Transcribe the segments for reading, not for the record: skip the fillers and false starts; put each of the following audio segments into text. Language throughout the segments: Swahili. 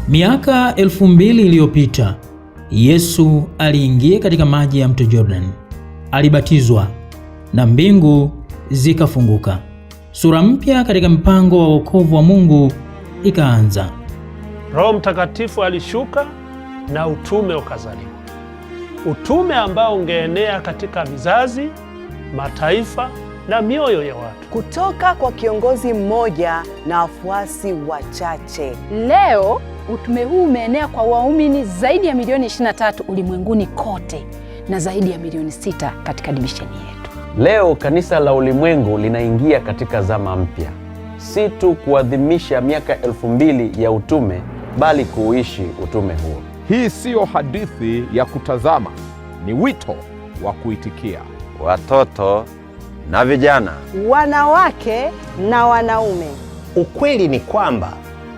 Miaka 2000 iliyopita, Yesu aliingia katika maji ya mto Jordan. Alibatizwa na mbingu zikafunguka. Sura mpya katika mpango wa wokovu wa Mungu ikaanza. Roho Mtakatifu alishuka na utume ukazaliwa. Utume ambao ungeenea katika vizazi, mataifa na mioyo ya watu. Kutoka kwa kiongozi mmoja na wafuasi wachache. Leo utume huu umeenea kwa waumini zaidi ya milioni 23 ulimwenguni kote na zaidi ya milioni 6 katika divisheni yetu. Leo kanisa la ulimwengu linaingia katika zama mpya. Si tu kuadhimisha miaka 2000 ya utume, bali kuishi utume huo. Hii siyo hadithi ya kutazama, ni wito wa kuitikia. Watoto na vijana, wanawake na wanaume. Ukweli ni kwamba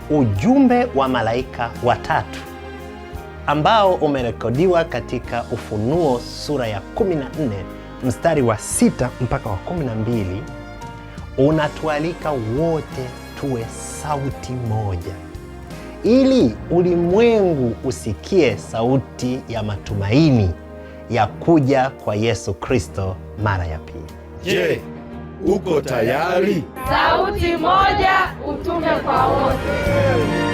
ujumbe wa malaika watatu ambao umerekodiwa katika Ufunuo sura ya 14 mstari wa 6 mpaka wa 12 unatualika wote tuwe sauti moja, ili ulimwengu usikie sauti ya matumaini ya kuja kwa Yesu Kristo mara ya pili. Je, uko tayari? Sauti moja, utume kwa wote.